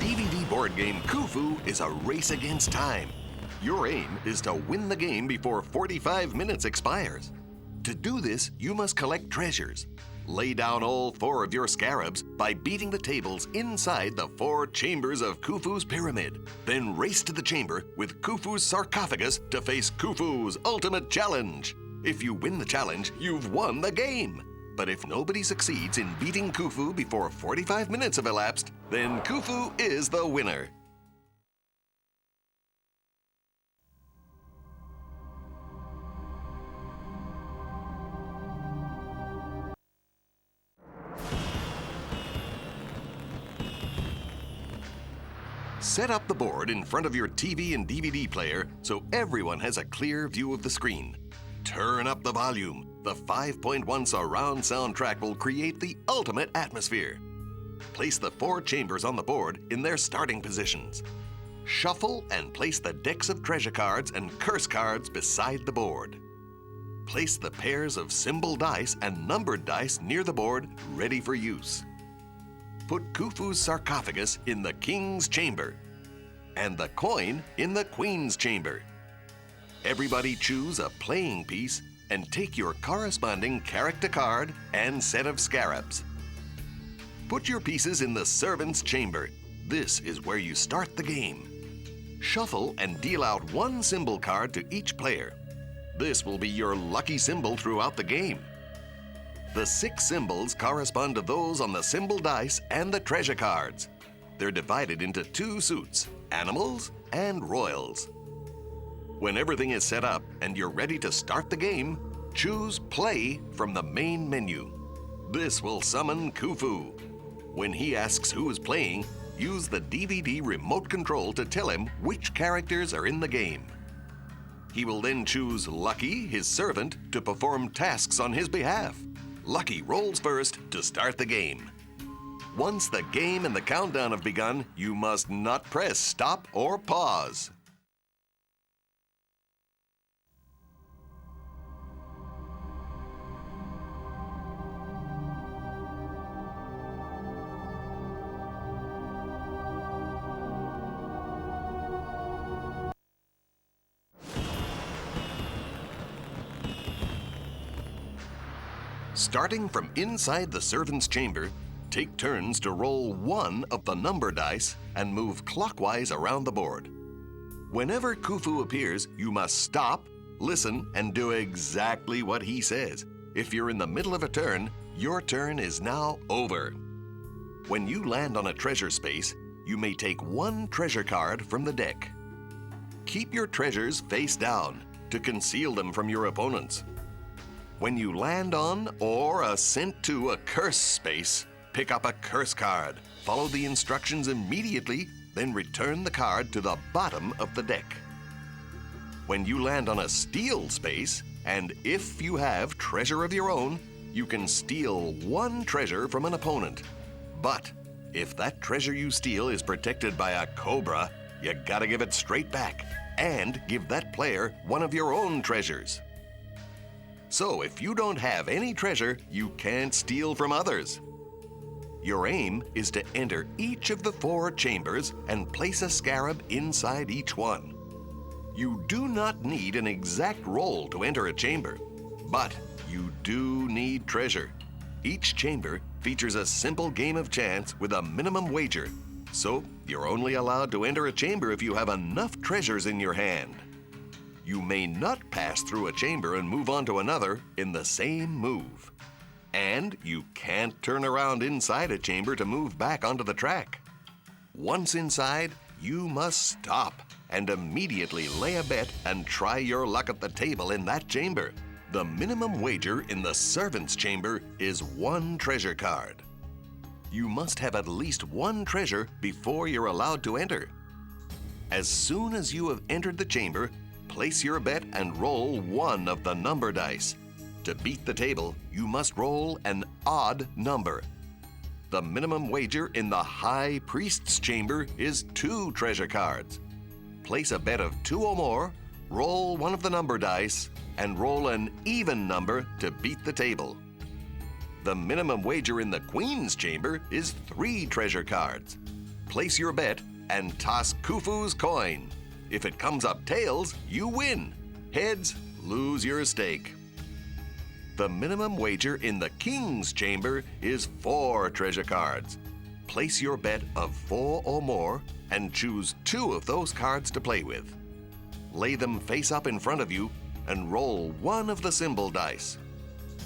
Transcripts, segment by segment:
DVD board game Khufu is a race against time. Your aim is to win the game before 45 minutes expires. To do this, you must collect treasures. Lay down all 4 of your scarabs by beating the tables inside the 4 chambers of Khufu's pyramid. Then race to the chamber with Khufu's sarcophagus to face Khufu's ultimate challenge. If you win the challenge, you've won the game. But if nobody succeeds in beating Khufu before 45 minutes have elapsed, then Khufu is the winner. Set up the board in front of your TV and DVD player so everyone has a clear view of the screen. Turn up the volume. The 5.1 surround soundtrack will create the ultimate atmosphere. Place the 4 chambers on the board in their starting positions. Shuffle and place the decks of treasure cards and curse cards beside the board. Place the pairs of symbol dice and numbered dice near the board, ready for use. Put Khufu's sarcophagus in the King's chamber and the coin in the Queen's chamber. Everybody choose a playing piece and take your corresponding character card and set of scarabs. Put your pieces in the servant's chamber. This is where you start the game. Shuffle and deal out 1 symbol card to each player. This will be your lucky symbol throughout the game. The 6 symbols correspond to those on the symbol dice and the treasure cards. They're divided into 2 suits, animals and royals. When everything is set up and you're ready to start the game, choose Play from the main menu. This will summon Khufu. When he asks who is playing, use the DVD remote control to tell him which characters are in the game. He will then choose Lucky, his servant, to perform tasks on his behalf. Lucky rolls first to start the game. Once the game and the countdown have begun, you must not press stop or pause. Starting from inside the servant's chamber, take turns to roll 1 of the number dice and move clockwise around the board. Whenever Khufu appears, you must stop, listen, and do exactly what he says. If you're in the middle of a turn, your turn is now over. When you land on a treasure space, you may take 1 treasure card from the deck. Keep your treasures face down to conceal them from your opponents. When you land on or ascend to a curse space, pick up a curse card. Follow the instructions immediately, then return the card to the bottom of the deck. When you land on a steal space, and if you have treasure of your own, you can steal 1 treasure from an opponent. But if that treasure you steal is protected by a cobra, you gotta give it straight back and give that player 1 of your own treasures. So if you don't have any treasure, you can't steal from others. Your aim is to enter each of the 4 chambers and place a scarab inside each one. You do not need an exact roll to enter a chamber, but you do need treasure. Each chamber features a simple game of chance with a minimum wager, so you're only allowed to enter a chamber if you have enough treasures in your hand. You may not pass through a chamber and move on to another in the same move. And you can't turn around inside a chamber to move back onto the track. Once inside, you must stop and immediately lay a bet and try your luck at the table in that chamber. The minimum wager in the servant's chamber is 1 treasure card. You must have at least 1 treasure before you're allowed to enter. As soon as you have entered the chamber, place your bet and roll 1 of the number dice. To beat the table, you must roll an odd number. The minimum wager in the High Priest's chamber is 2 treasure cards. Place a bet of 2 or more, roll 1 of the number dice, and roll an even number to beat the table. The minimum wager in the Queen's chamber is 3 treasure cards. place your bet and toss Khufu's coin. If it comes up tails, you win. Heads, lose your stake. The minimum wager in the King's Chamber is 4 treasure cards. Place your bet of 4 or more and choose 2 of those cards to play with. Lay them face up in front of you and roll 1 of the symbol dice.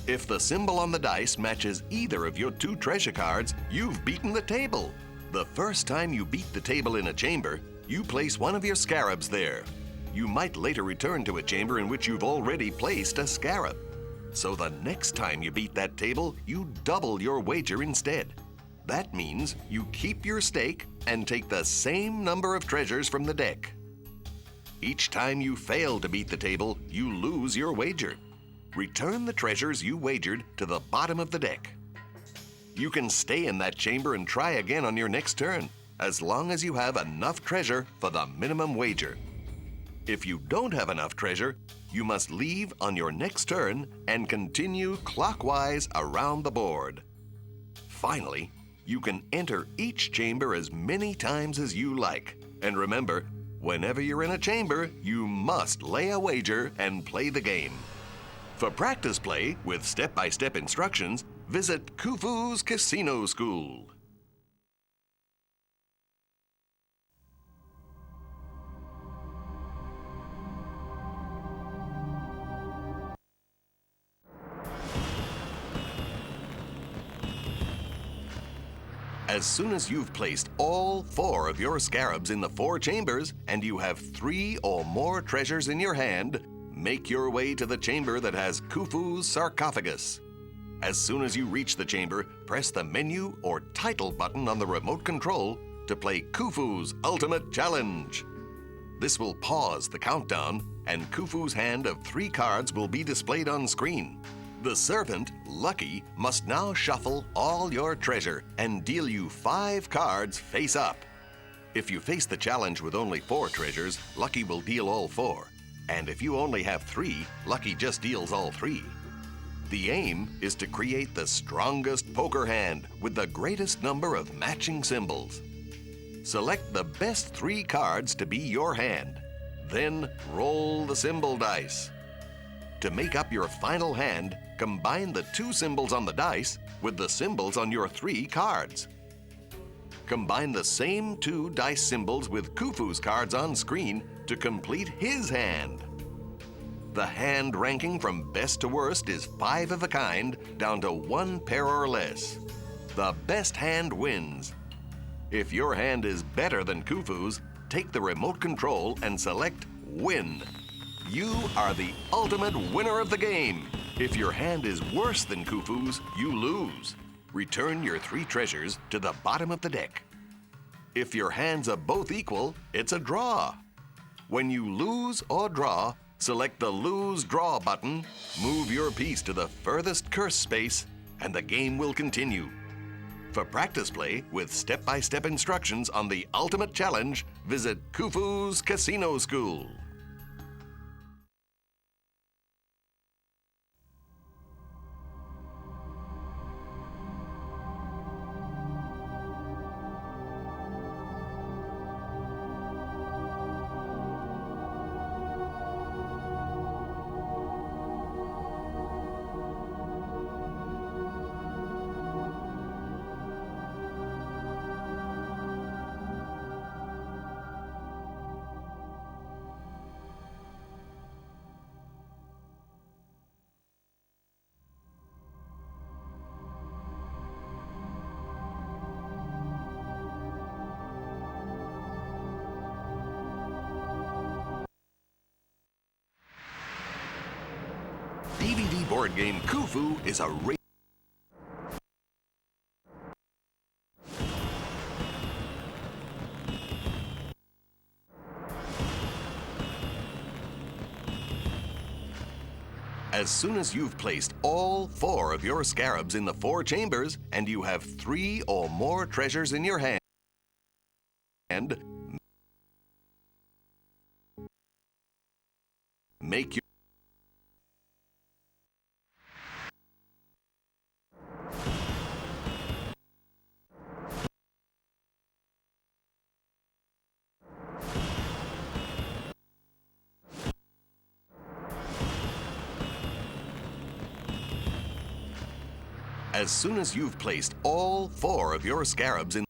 If the symbol on the dice matches either of your 2 treasure cards, you've beaten the table. The first time you beat the table in a chamber, you place 1 of your scarabs there. You might later return to a chamber in which you've already placed a scarab. So the next time you beat that table, you double your wager instead. That means you keep your stake and take the same number of treasures from the deck. Each time you fail to beat the table, you lose your wager. Return the treasures you wagered to the bottom of the deck. You can stay in that chamber and try again on your next turn, as long as you have enough treasure for the minimum wager. If you don't have enough treasure, you must leave on your next turn and continue clockwise around the board. Finally, you can enter each chamber as many times as you like. And remember, whenever you're in a chamber, you must lay a wager and play the game. For practice play with step-by-step instructions, visit Khufu's Casino School. As soon as you've placed all 4 of your scarabs in the 4 chambers and you have 3 or more treasures in your hand, make your way to the chamber that has Khufu's sarcophagus. As soon as you reach the chamber, press the menu or title button on the remote control to play Khufu's Ultimate Challenge. This will pause the countdown, and Khufu's hand of 3 cards will be displayed on screen. The servant, Lucky, must now shuffle all your treasure and deal you 5 cards face up. If you face the challenge with only 4 treasures, Lucky will deal all 4. And if you only have 3, Lucky just deals all 3. The aim is to create the strongest poker hand with the greatest number of matching symbols. Select the best 3 cards to be your hand. Then roll the symbol dice. To make up your final hand, combine the 2 symbols on the dice with the symbols on your 3 cards. Combine the same 2 dice symbols with Khufu's cards on screen to complete his hand. The hand ranking from best to worst is 5 of a kind, down to 1 pair or less. The best hand wins. If your hand is better than Khufu's, take the remote control and select Win. You are the ultimate winner of the game. If your hand is worse than Khufu's, you lose. Return your 3 treasures to the bottom of the deck. If your hands are both equal, it's a draw. When you lose or draw, select the Lose Draw button, move your piece to the furthest curse space, and the game will continue. For practice play with step-by-step instructions on the Ultimate Challenge, visit Khufu's Casino School. DVD board game Khufu is a As soon as you've placed all 4 of your scarabs in the 4 chambers and you have 3 or more treasures in your hand, make your As soon as you've placed all 4 of your scarabs in